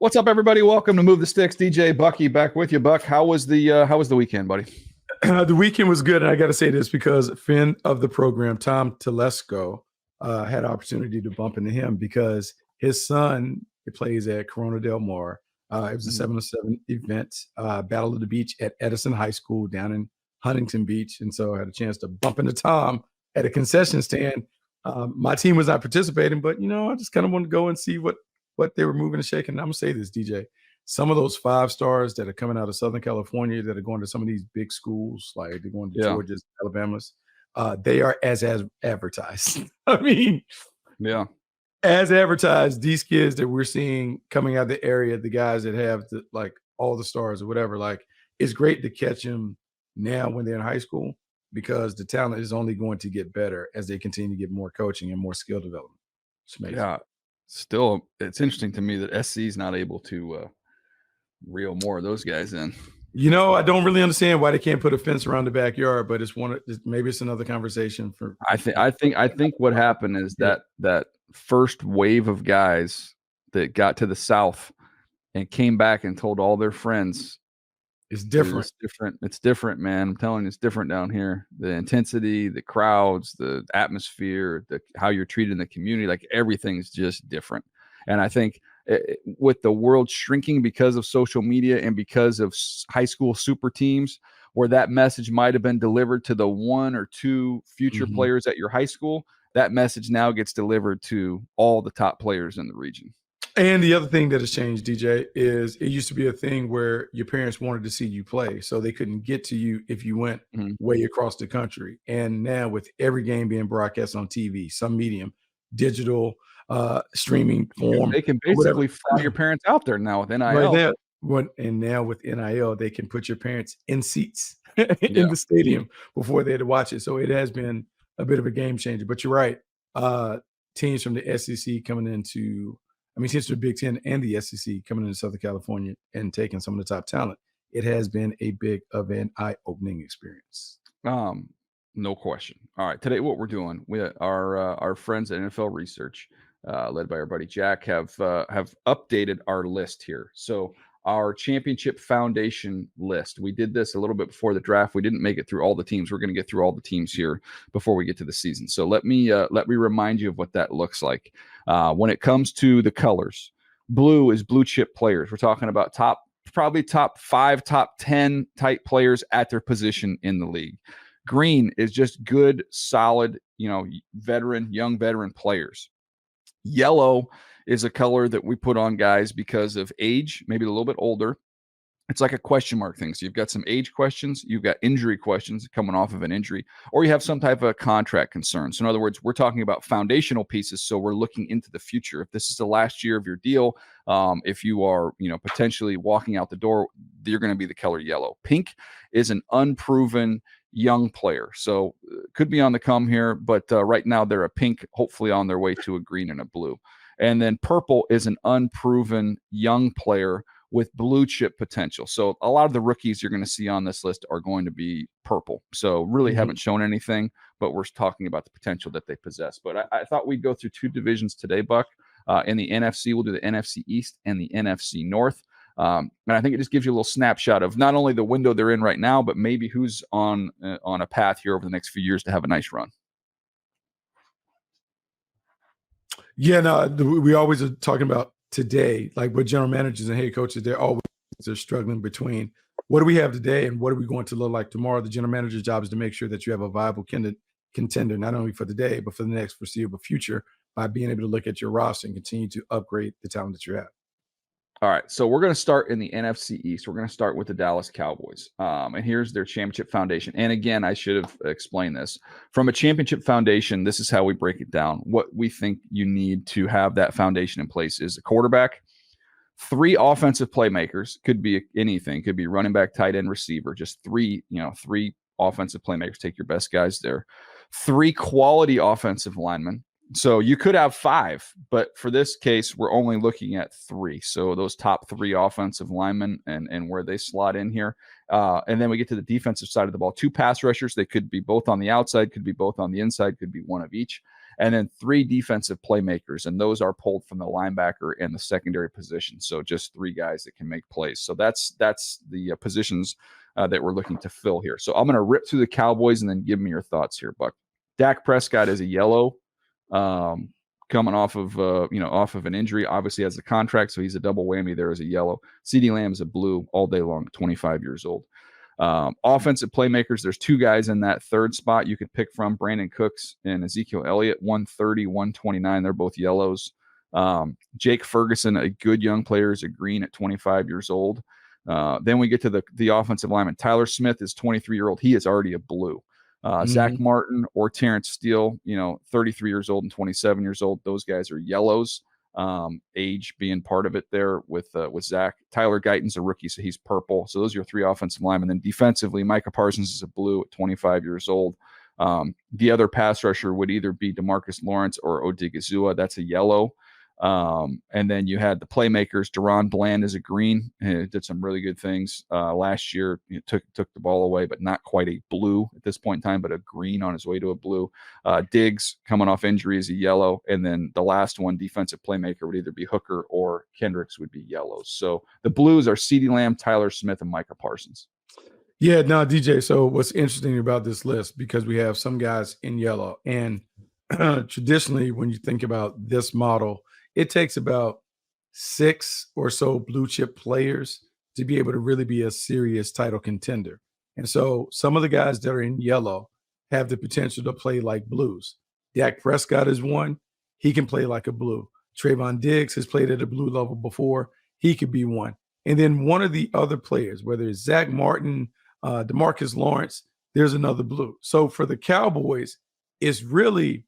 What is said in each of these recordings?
What's up, everybody? Welcome to Move the Sticks. DJ Bucky back with you. Buck, how was the weekend, buddy? The weekend was good, and I got to say this because friend of the program, Tom Telesco, had an opportunity to bump into him because his son plays at Corona Del Mar. It was a 7-7 event, Battle of the Beach at Edison High School down in Huntington Beach, and so I had a chance to bump into Tom at a concession stand. My team was not participating, but I just kind of wanted to go and see what they were moving and shaking. And I'm gonna say this, DJ. Some of those 5 stars that are coming out of Southern California that are going to some of these big schools, like they're going to Georgia's, Alabama's, they are as advertised. I mean, as advertised, these kids that we're seeing coming out of the area, the guys that have all the stars or whatever, it's great to catch them now when they're in high school because the talent is only going to get better as they continue to get more coaching and more skill development. It's amazing. Yeah. Still, it's interesting to me that SC is not able to reel more of those guys in. I don't really understand why they can't put a fence around the backyard, but maybe it's another conversation for. I think what happened is that first wave of guys that got to the South and came back and told all their friends. It's different. It's different, man. I'm telling you, it's different down here. The intensity, the crowds, the atmosphere, how you're treated in the community, everything's just different. And I think with the world shrinking because of social media and because of high school super teams, where that message might have been delivered to the 1 or 2 future players at your high school, that message now gets delivered to all the top players in the region. And the other thing that has changed, DJ, is it used to be a thing where your parents wanted to see you play, so they couldn't get to you if you went way across the country. And now with every game being broadcast on TV, some medium, digital, streaming form, they can basically fly your parents out there now with NIL. And now with NIL, they can put your parents in seats in the stadium before they had to watch it. So it has been a bit of a game changer. But you're right. Teams from the SEC coming into teams from the Big Ten and the SEC coming into Southern California and taking some of the top talent. It has been a big of an eye-opening experience. No question. All right, today what we're doing, our friends at NFL Research, led by our buddy Jack, have updated our list here. So our championship foundation list. We did this a little bit before the draft. We didn't make it through all the teams. We're going to get through all the teams here before we get to the season. So let me remind you of what that looks like. When it comes to the colors, blue is blue chip players. We're talking about probably top 5, top 10 type players at their position in the league. Green is just good, solid, young veteran players. Yellow is a color that we put on guys because of age, maybe a little bit older. It's like a question mark thing. So you've got some age questions, you've got injury questions coming off of an injury, or you have some type of contract concern. So in other words, we're talking about foundational pieces. So we're looking into the future. If this is the last year of your deal, if you are, potentially walking out the door, you're going to be the color yellow. Pink is an unproven young player. So could be on the come here, but right now they're a pink, hopefully on their way to a green and a blue. And then purple is an unproven young player with blue chip potential. So a lot of the rookies you're going to see on this list are going to be purple. So really haven't shown anything, but we're talking about the potential that they possess. But I thought we'd go through 2 divisions today, Buck. In the NFC, we'll do the NFC East and the NFC North. And I think it just gives you a little snapshot of not only the window they're in right now, but maybe who's on a path here over the next few years to have a nice run. Yeah, no, we always are talking about today, like with general managers and head coaches, they're struggling between what do we have today and what are we going to look like tomorrow. The general manager's job is to make sure that you have a viable contender, not only for the day, but for the next foreseeable future by being able to look at your roster and continue to upgrade the talent that you have. All right, so we're going to start in the NFC East. We're going to start with the Dallas Cowboys. And here's their championship foundation. And again, I should have explained this. From a championship foundation, this is how we break it down. What we think you need to have that foundation in place is a quarterback, 3 offensive playmakers, could be anything, could be running back, tight end, receiver, just 3 offensive playmakers. Take your best guys there. 3 quality offensive linemen. So you could have 5, but for this case, we're only looking at 3. So those top 3 offensive linemen and where they slot in here. And then we get to the defensive side of the ball. 2 pass rushers. They could be both on the outside, could be both on the inside, could be one of each. and then 3 defensive playmakers, and those are pulled from the linebacker and the secondary position. So just 3 guys that can make plays. So that's the positions that we're looking to fill here. So I'm going to rip through the Cowboys and then give me your thoughts here, Buck. Dak Prescott is a yellow, coming off of an injury. Obviously has a contract, so he's a double whammy there as a yellow. CeeDee Lamb is a blue all day long, 25 years old. Offensive playmakers, there's 2 guys in that third spot you could pick from, Brandon Cooks and Ezekiel Elliott, 130, 129. They're both yellows. Jake Ferguson, a good young player, is a green at 25 years old. Then we get to the offensive lineman. Tyler Smith is 23-year-old. He is already a blue. Zach Martin or Terrence Steele, 33 years old and 27 years old. Those guys are yellows. Age being part of it there with Zach. Tyler Guyton's a rookie, so he's purple. So those are your 3 offensive linemen. Then defensively, Micah Parsons is a blue at 25 years old. The other pass rusher would either be DeMarcus Lawrence or Odigizua. That's a yellow. And then you had the playmakers. Deron Bland is a green. He did some really good things last year. He took the ball away, but not quite a blue at this point in time, but a green on his way to a blue. Diggs, coming off injury, is a yellow. And then the last one, defensive playmaker, would either be Hooker or Kendricks, would be yellows. So the blues are CeeDee Lamb, Tyler Smith, and Micah Parsons. Yeah, no, DJ. So what's interesting about this list, because we have some guys in yellow, and traditionally, when you think about this model, it takes about 6 or so blue chip players to be able to really be a serious title contender. And so some of the guys that are in yellow have the potential to play like blues. Dak Prescott is one. He can play like a blue. Trayvon Diggs has played at a blue level before. He could be one. And then one of the other players, whether it's Zach Martin, DeMarcus Lawrence, there's another blue. So for the Cowboys, it's really,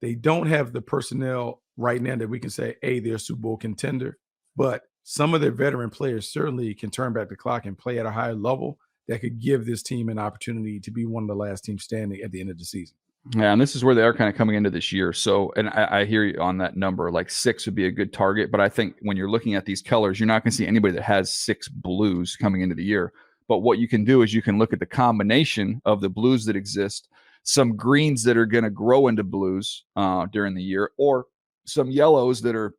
they don't have the personnel right now that we can say, hey, they're a Super Bowl contender. But some of their veteran players certainly can turn back the clock and play at a higher level that could give this team an opportunity to be one of the last teams standing at the end of the season. Yeah, and this is where they are kind of coming into this year. So, and I hear you on that number, like 6 would be a good target. But I think when you're looking at these colors, you're not going to see anybody that has 6 blues coming into the year. But what you can do is you can look at the combination of the blues that exist, some greens that are going to grow into blues during the year, or some yellows that are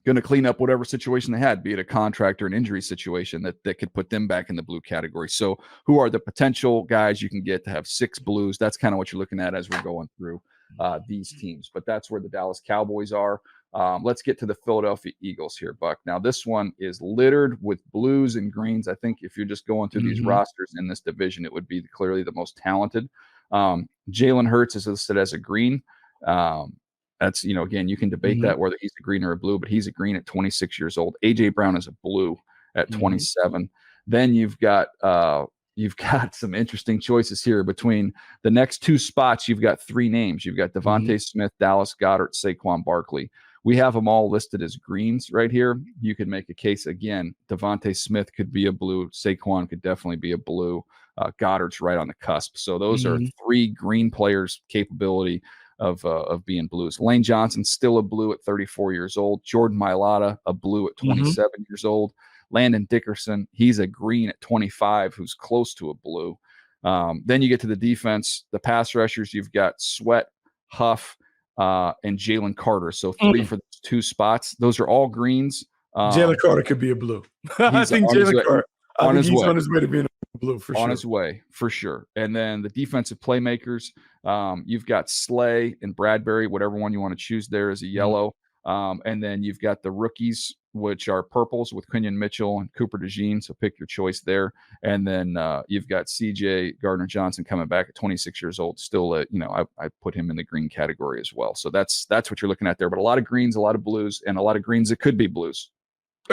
going to clean up whatever situation they had, be it a contract or an injury situation that could put them back in the blue category. So who are the potential guys you can get to have 6 blues? That's kind of what you're looking at as we're going through these teams. But that's where the Dallas Cowboys are. Let's get to the Philadelphia Eagles here, Buck. Now, this one is littered with blues and greens. I think if you're just going through these rosters in this division, it would be clearly the most talented. Jalen Hurts is listed as a green. That's, again, you can debate that whether he's a green or a blue, but he's a green at 26 years old. A.J. Brown is a blue at 27. Then you've got some interesting choices here between the next 2 spots. You've got 3 names. You've got Devontae Smith, Dallas Goedert, Saquon Barkley. We have them all listed as greens right here. You could make a case again. Devontae Smith could be a blue. Saquon could definitely be a blue. Goddard's right on the cusp. So those are 3 green players' capability of being blues. Lane Johnson, still a blue at 34 years old. Jordan Mailata, a blue at 27 years old. Landon Dickerson, he's a green at 25, who's close to a blue. Then you get to the defense, the pass rushers. You've got Sweat, Huff, and Jalen Carter. So 3 for those 2 spots. Those are all greens. Jalen Carter could be a blue. I think Jalen Carter, he's on his way to being a blue for sure. On his way, for sure. And then the defensive playmakers, you've got Slay and Bradbury, whatever one you want to choose there is a yellow. And then you've got the rookies, which are purples with Quinion Mitchell and Cooper DeJean. So pick your choice there. And then you've got CJ Gardner-Johnson coming back at 26 years old. Still, I put him in the green category as well. So that's what you're looking at there. But a lot of greens, a lot of blues, and a lot of greens that could be blues.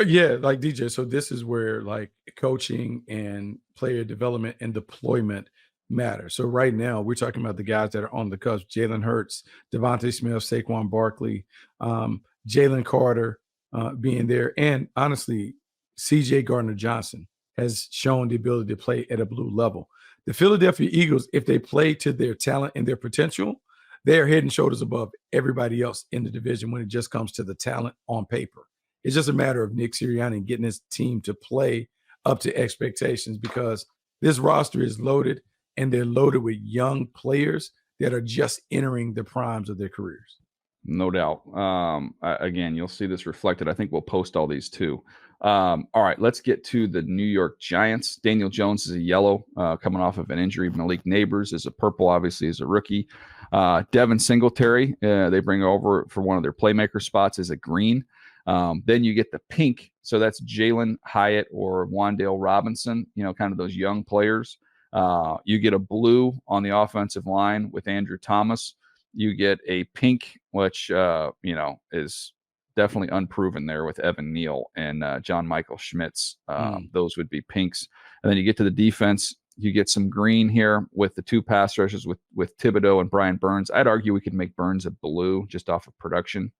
Yeah, like DJ. So this is where like coaching and player development and deployment matter. So right now we're talking about the guys that are on the cusp: Jalen Hurts, Devontae Smith, Saquon Barkley, Jalen Carter being there, and honestly, CJ Gardner-Johnson has shown the ability to play at a blue level. The Philadelphia Eagles, if they play to their talent and their potential, they are head and shoulders above everybody else in the division when it just comes to the talent on paper. It's just a matter of Nick Sirianni getting his team to play up to expectations, because this roster is loaded, and they're loaded with young players that are just entering the primes of their careers. No doubt. Again, you'll see this reflected. I think we'll post all these too. All right, let's get to the New York Giants. Daniel Jones is a yellow, coming off of an injury. Malik Neighbors is a purple, obviously, as a rookie. Devin Singletary, they bring over for one of their playmaker spots, is a green. Then you get the pink. So that's Jalen Hyatt or Wandale Robinson, kind of those young players. You get a blue on the offensive line with Andrew Thomas. You get a pink, which, is definitely unproven there with Evan Neal and John Michael Schmitz. Those would be pinks. And then you get to the defense. You get some green here with the two pass rushes with Thibodeau and Brian Burns. I'd argue we could make Burns a blue just off of production.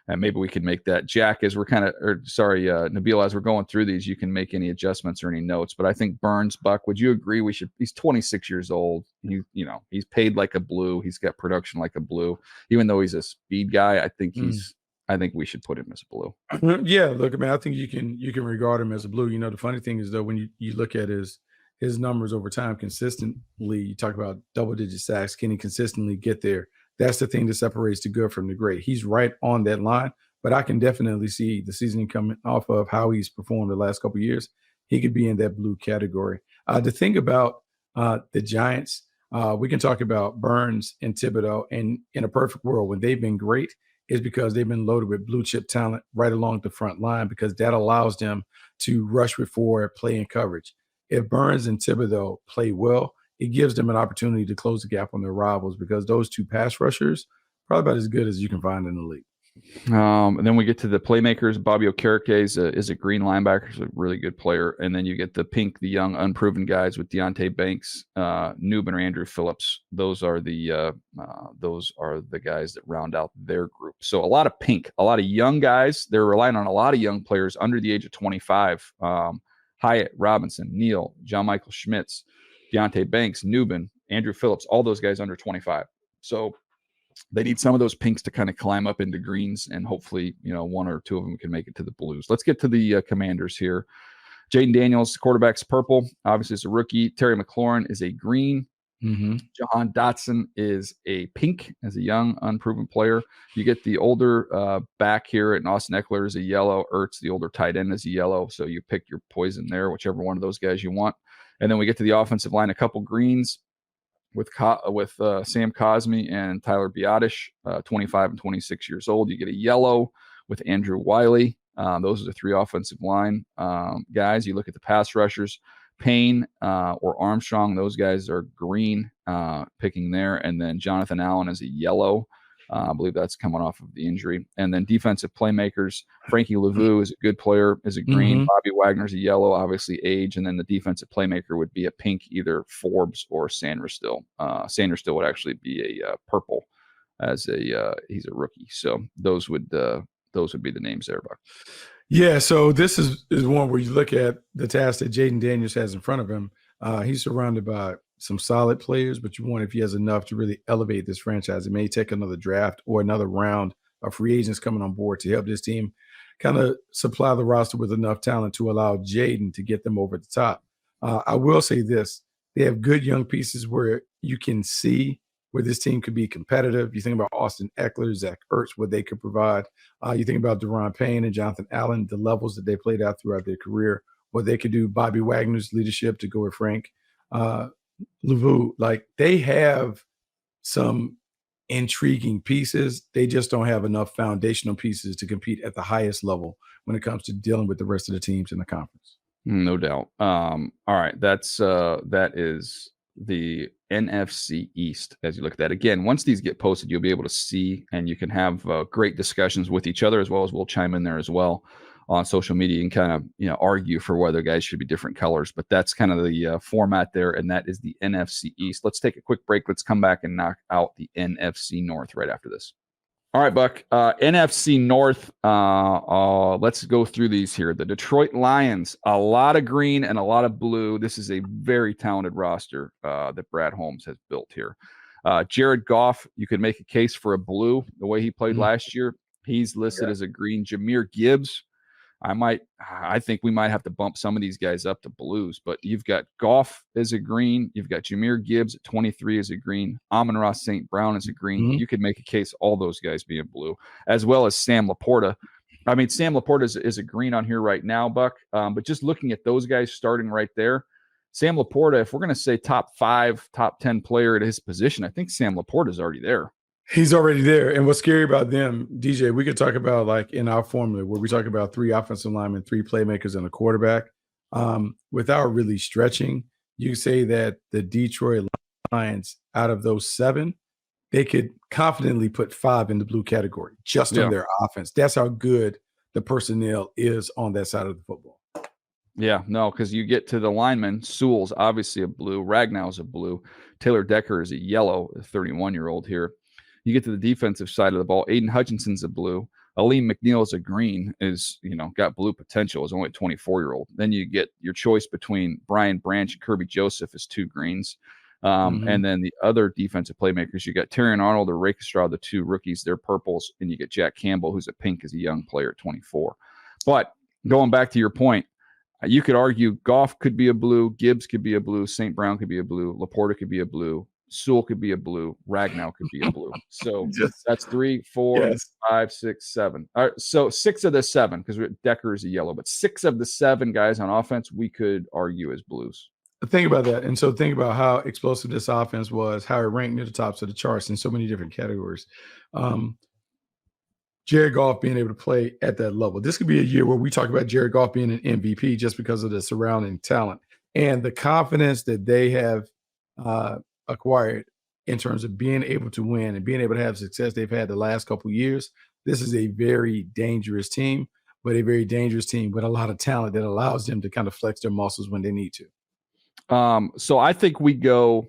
And maybe we could make that. Jack, as we're Nabil, as we're going through these, you can make any adjustments or any notes. But I think Burns, Buck, would you agree he's 26 years old. He's paid like a blue. He's got production like a blue. Even though he's a speed guy, I think we should put him as a blue. Yeah, look, I think you can regard him as a blue. The funny thing is, though, when you look at his numbers over time consistently, you talk about double-digit sacks. Can he consistently get there? That's the thing that separates the good from the great. He's right on that line, but I can definitely see the seasoning coming off of how he's performed the last couple of years. He could be in that blue category. The thing about the Giants, we can talk about Burns and Thibodeau, and in a perfect world, when they've been great, is because they've been loaded with blue chip talent right along the front line, because that allows them to rush with forward, play in coverage. If Burns and Thibodeau play well, it gives them an opportunity to close the gap on their rivals, because those two pass rushers probably about as good as you can find in the league. And then we get to the playmakers. Bobby Okereke is a green linebacker. He's a really good player. And then you get the pink, the young, unproven guys with Deontay Banks, Newman, or Andrew Phillips. Those are the guys that round out their group. So a lot of pink, a lot of young guys. They're relying on a lot of young players under the age of 25. Hyatt, Robinson, Neal, John Michael Schmitz, Deontay Banks, Newman, Andrew Phillips, all those guys under 25. So they need some of those pinks to kind of climb up into greens, and hopefully, one or two of them can make it to the blues. Let's get to the Commanders here. Jaden Daniels, quarterback's purple. Obviously, it's a rookie. Terry McLaurin is a green. Jahan Dotson is a pink as a young, unproven player. You get the older back here, and Austin Eckler is a yellow. Ertz, the older tight end, is a yellow. So you pick your poison there, whichever one of those guys you want. And then we get to the offensive line, a couple greens with Sam Cosmi and Tyler Biotish, 25 and 26 years old. You get a yellow with Andrew Wiley. Those are the three offensive line guys. You look at the pass rushers, Payne or Armstrong. Those guys are green, picking there. And then Jonathan Allen is a yellow. I believe that's coming off of the injury. And then defensive playmakers, Frankie Lavu is a good player, is a green. Bobby Wagner's a yellow, obviously age. And then the defensive playmaker would be a pink, either Forbes or Sanderstill. Sanderstill would actually be a purple, as he's a rookie. So those would be the names there, Buck. Yeah, so this is one where you look at the task that Jaden Daniels has in front of him. He's surrounded by some solid players, but you wonder if he has enough to really elevate this franchise. It may take another draft or another round of free agents coming on board to help this team kind of supply the roster with enough talent to allow Jaden to get them over the top. I will say this. They have good young pieces where you can see where this team could be competitive. You think about Austin Eckler, Zach Ertz, what they could provide. You think about Deron Payne and Jonathan Allen, the levels that they played out throughout their career, what they could do. Bobby Wagner's leadership, to go with Frank Lavu. Like, they have some intriguing pieces. They just don't have enough foundational pieces to compete at the highest level when it comes to dealing with the rest of the teams in the conference. No doubt. All right. That is the NFC East. As you look at that again, once these get posted, you'll be able to see, and you can have great discussions with each other, as well as we'll chime in there as well on social media and kind of argue for whether guys should be different colors. But that's kind of the format there, and that is the NFC East. Let's take a quick break. Let's come back and knock out the NFC North right after this. All right, Buck. NFC North. Let's go through these here. The Detroit Lions, a lot of green and a lot of blue. This is a very talented roster that Brad Holmes has built here. Jared Goff, you could make a case for a blue the way he played last year. He's listed as a green. Jahmyr Gibbs, I think we might have to bump some of these guys up to blues, but you've got Goff as a green. You've got Jahmyr Gibbs at 23 as a green. Amon-Ra St. Brown as a green. Mhm. You could make a case all those guys being blue, as well as Sam Laporta. I mean, Sam Laporta is a green on here right now, Buck. But just looking at those guys starting right there, Sam Laporta, if we're going to say top 5, top 10 player at his position, I think Sam Laporta is already there. He's already there. And what's scary about them, DJ, we could talk about like in our formula where we talk about 3 offensive linemen, 3 playmakers, and a quarterback. Without really stretching, you say that the Detroit Lions, out of those 7, they could confidently put 5 in the blue category just on their offense. That's how good the personnel is on that side of the football. Yeah, no, because you get to the linemen, Sewell's obviously a blue, Ragnow's a blue, Taylor Decker is a yellow, a 31-year-old here. You get to the defensive side of the ball, Aiden Hutchinson's a blue, Aleem McNeil is a green, got blue potential, is only a 24-year-old. Then you get your choice between Brian Branch and Kirby Joseph as 2 greens. And then the other defensive playmakers, you got Terrion Arnold or Rakestraw, the 2 rookies, they're purples, and you get Jack Campbell, who's a pink as a young player at 24. But going back to your point, you could argue Goff could be a blue, Gibbs could be a blue, St. Brown could be a blue, Laporta could be a blue, Sewell could be a blue, Ragnow could be a blue. So that's 3, 4, 5, 6, 7. All right, so 6 of the 7, because Decker is a yellow, but 6 of the 7 guys on offense we could argue as blues. Think about that. And so think about how explosive this offense was, how it ranked near the tops of the charts in so many different categories. Jared Goff being able to play at that level. This could be a year where we talk about Jared Goff being an MVP just because of the surrounding talent and the confidence that they have acquired in terms of being able to win and being able to have success they've had the last couple of years. This is a very dangerous team, but a very dangerous team with a lot of talent that allows them to kind of flex their muscles when they need to. So I think we go,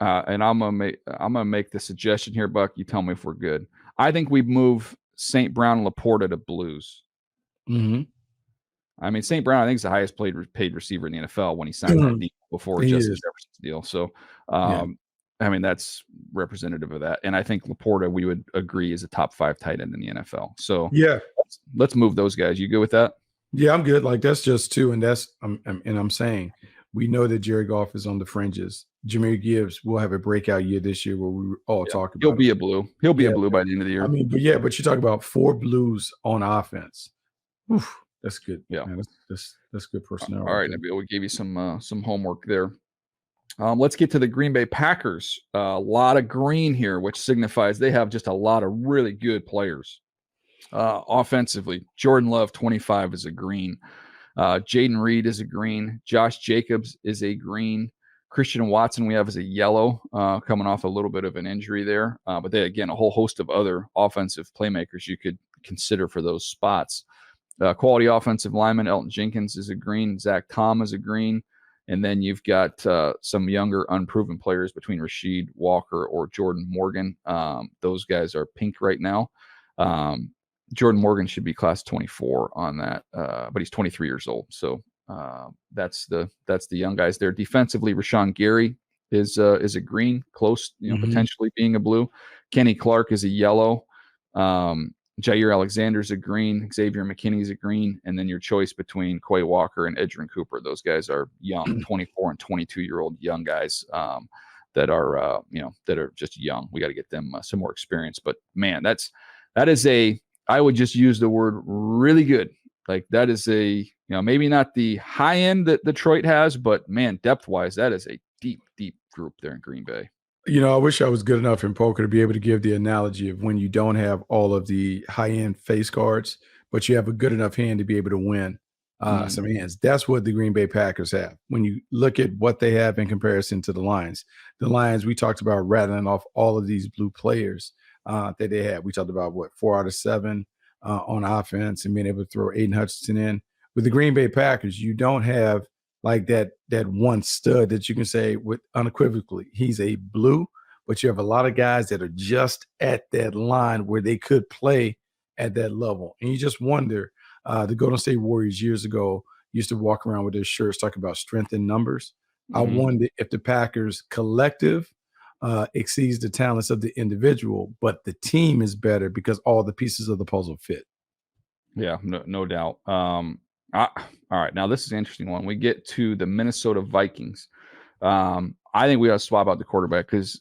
and I'm gonna make the suggestion here, Buck. You tell me if we're good. I think we move St. Brown and Laporta to blues. Mm-hmm. I mean, St. Brown, I think, is the highest paid receiver in the NFL when he signed that deal before Justin Jefferson's deal. So, I mean, that's representative of that. And I think Laporta, we would agree, is a top 5 tight end in the NFL. So, let's move those guys. You good with that? Yeah, I'm good. Like, that's just 2, and I'm saying we know that Jared Goff is on the fringes. Jahmyr Gibbs will have a breakout year this year where we all talk about. He'll be a blue. He'll be a blue by the end of the year. I mean, but you talk about 4 blues on offense. Oof, that's good. Yeah, man, that's good personnel. All right, Nabil, we gave you some homework there. Let's get to the Green Bay Packers. A lot of green here, which signifies they have just a lot of really good players. Offensively, Jordan Love, 25, is a green. Jaden Reed is a green. Josh Jacobs is a green. Christian Watson we have as a yellow, coming off a little bit of an injury there. But they, again, a whole host of other offensive playmakers you could consider for those spots. Quality offensive lineman, Elton Jenkins is a green. Zach Tom is a green. And then you've got some younger, unproven players between Rasheed Walker or Jordan Morgan. Those guys are pink right now. Jordan Morgan should be class 24 on that, but he's 23 years old. So that's the young guys there. Defensively, Rashawn Gary is a green, close, potentially being a blue. Kenny Clark is a yellow. Jair Alexander's a green. Xavier McKinney's a green. And then your choice between Quay Walker and Edgerrin Cooper. Those guys are young, 24 and 22-year-old young guys that are just young. We got to get them some more experience. But man, that is I would just use the word really good. Like that is maybe not the high end that Detroit has, but man, depth wise, that is a deep, deep group there in Green Bay. I wish I was good enough in poker to be able to give the analogy of when you don't have all of the high end face cards, but you have a good enough hand to be able to win some hands. That's what the Green Bay Packers have. When you look at what they have in comparison to the Lions, we talked about rattling off all of these blue players that they had. We talked about 4 out of 7 on offense and being able to throw Aiden Hutchinson in. With the Green Bay Packers, you don't have like that one stud that you can say with unequivocally he's a blue, but you have a lot of guys that are just at that line where they could play at that level. And you just wonder, the Golden State Warriors years ago used to walk around with their shirts talking about strength in numbers. I wonder if the Packers collective exceeds the talents of the individual, but the team is better because all the pieces of the puzzle fit. Yeah, no doubt. All right, now this is an interesting one. We get to the Minnesota Vikings. I think we got to swap out the quarterback because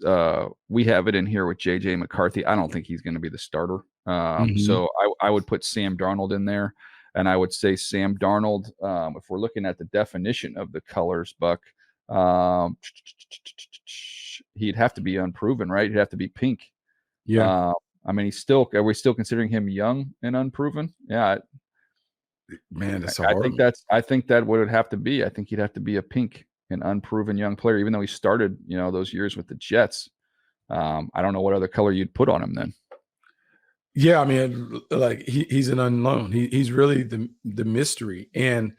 we have it in here with JJ McCarthy. I don't think he's going to be the starter. Mhm. So I would put Sam Darnold in there, and I would say Sam Darnold. If we're looking at the definition of the colors, Buck, um, he'd have to be unproven, right? He'd have to be pink. Yeah, Uh, I mean, are we still considering him young and unproven? Yeah, man, that's I hard, think man. I think that would have to be. I think he'd have to be a pink and unproven young player, even though he started, those years with the Jets. I don't know what other color you'd put on him then. Yeah, I mean, like he's an unknown. He's really the mystery, and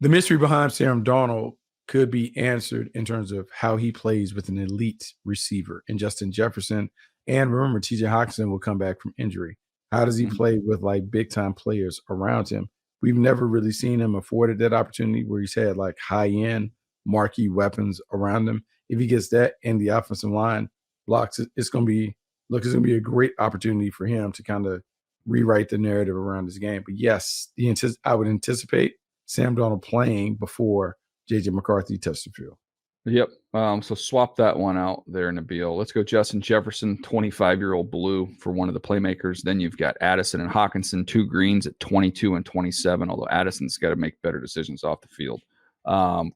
the mystery behind Sam Darnold could be answered in terms of how he plays with an elite receiver in Justin Jefferson. And remember, TJ Hawkinson will come back from injury. How does he Mhm. play with like big time players around him? We've never really seen him afforded that opportunity where he's had like high end marquee weapons around him. If he gets that and the offensive line blocks, it's going to be it's going to be a great opportunity for him to kind of rewrite the narrative around his game. But yes, I would anticipate Sam Darnold playing before JJ McCarthy touched the field. Yep. So swap that one out there, Nabil. Let's go Justin Jefferson, 25-year-old blue for one of the playmakers. Then you've got Addison and Hawkinson, two greens at 22 and 27, although Addison's got to make better decisions off the field.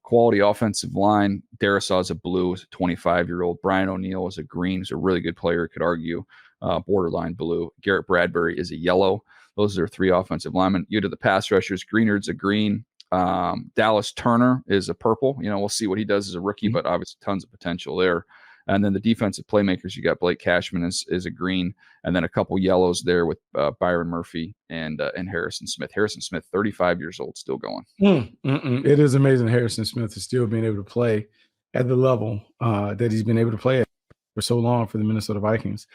Quality offensive line. Darisaw is a blue, is a 25-year-old. Brian O'Neill is a green, is a really good player, could argue. Borderline blue. Garrett Bradbury is a yellow. Those are three offensive linemen. You to the pass rushers. Greenard's a green. Dallas Turner is a purple. We'll see what he does as a rookie, but obviously tons of potential there. And then the defensive playmakers, you got Blake Cashman is a green, and then a couple yellows there with Byron Murphy and Harrison Smith. Harrison Smith, 35 years old, still going. It is amazing Harrison Smith is still being able to play at the level that he's been able to play at for so long for the Minnesota Vikings.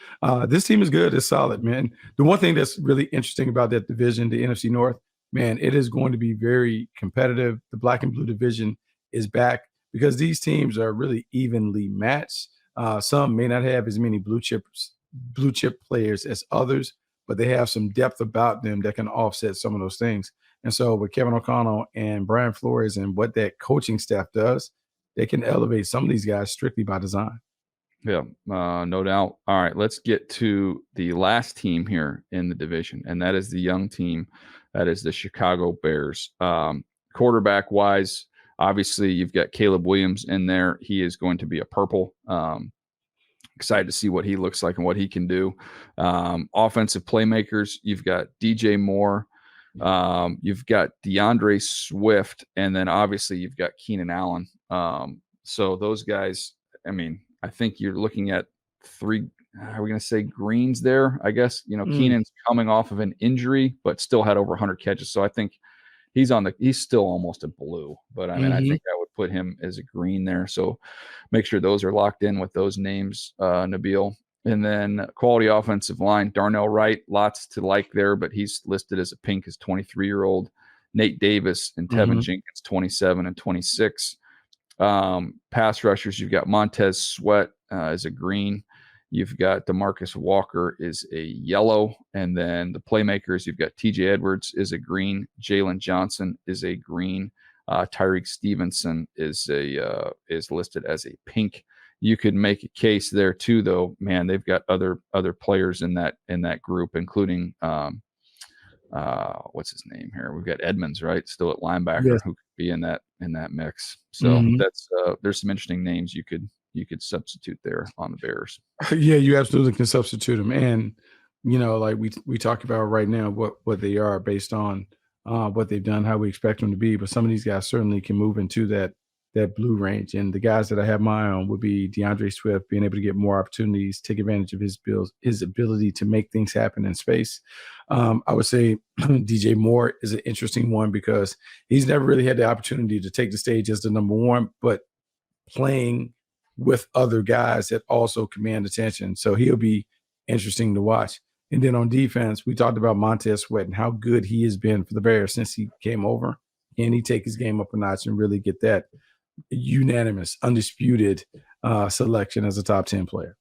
This team is good. It's solid, man. The one thing that's really interesting about that division, the NFC North, man, it is going to be very competitive. The black and blue division is back because these teams are really evenly matched. Some may not have as many blue chip players as others, but they have some depth about them that can offset some of those things. And so with Kevin O'Connell and Brian Flores and what that coaching staff does, they can elevate some of these guys strictly by design. Yeah, no doubt. All right, let's get to the last team here in the division, and that is the young team. That is the Chicago Bears. Quarterback wise, obviously you've got Caleb Williams in there. He is going to be a purple. Excited to see what he looks like and what he can do. Offensive playmakers, you've got DJ Moore, you've got DeAndre Swift, and then obviously you've got Keenan Allen. So those guys, I mean, I think you're looking at three. Are we going to say greens there? I guess Mm, Keenan's coming off of an injury, but still had over 100 catches. So I think he's still almost a blue. But I mean, I mhm. think I would put him as a green there. So make sure those are locked in with those names, Nabil. And then quality offensive line, Darnell Wright, lots to like there, but he's listed as a pink as 23-year-old. Nate Davis and Tevin Mhm. Jenkins, 27 and 26. Pass rushers, you've got Montez Sweat as a green. You've got DeMarcus Walker is a yellow. And then the playmakers, you've got TJ Edwards is a green. Jalen Johnson is a green. Tyreek Stevenson is listed as a pink. You could make a case there too, though. Man, they've got other players in that group, including what's his name here? We've got Edmonds, right? Still at linebacker, Yes. who could be in that mix. So Mhm. that's there's some interesting names you could substitute there on the Bears. Yeah, you absolutely can substitute them, and like we talk about right now, what they are based on what they've done, how we expect them to be. But some of these guys certainly can move into that blue range. And the guys that I have my eye on would be DeAndre Swift being able to get more opportunities, take advantage of his bills, his ability to make things happen in space. I would say DJ Moore is an interesting one because he's never really had the opportunity to take the stage as the number one, but playing with other guys that also command attention. So he'll be interesting to watch. And then on defense, we talked about Montez Sweat and how good he has been for the Bears since he came over. Can he take his game up a notch and really get that unanimous, undisputed selection as a top 10 player?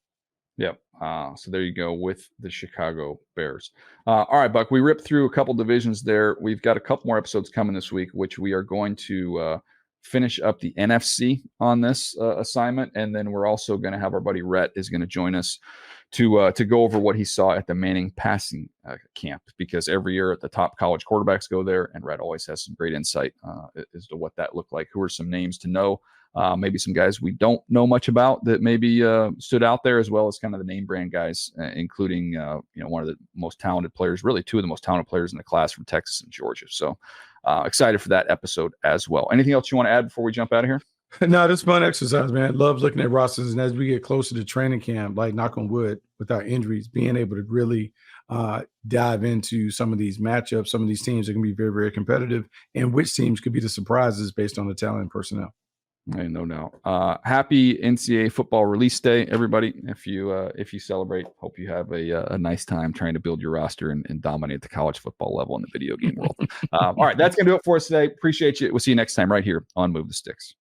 Yep, So there you go with the Chicago Bears. All right, Buck, we ripped through a couple divisions there. We've got a couple more episodes coming this week, which we are going to finish up the NFC on this assignment. And then we're also going to have our buddy Rhett is going to join us to go over what he saw at the Manning passing camp, because every year the top college quarterbacks go there, and Rhett always has some great insight as to what that looked like. Who are some names to know? Maybe some guys we don't know much about that maybe stood out there, as well as kind of the name brand guys, including one of the most talented players, really two of the most talented players in the class from Texas and Georgia. So excited for that episode as well. Anything else you want to add before we jump out of here? No, this fun exercise, man. Love looking at rosters, and as we get closer to training camp, like knock on wood, without injuries, being able to really dive into some of these matchups, some of these teams that can be very, very competitive, and which teams could be the surprises based on the talent and personnel. Hey, no doubt. Happy NCAA football release day, everybody. If you celebrate, hope you have a nice time trying to build your roster and dominate the college football level in the video game world. All right, that's going to do it for us today. Appreciate you. We'll see you next time right here on Move the Sticks.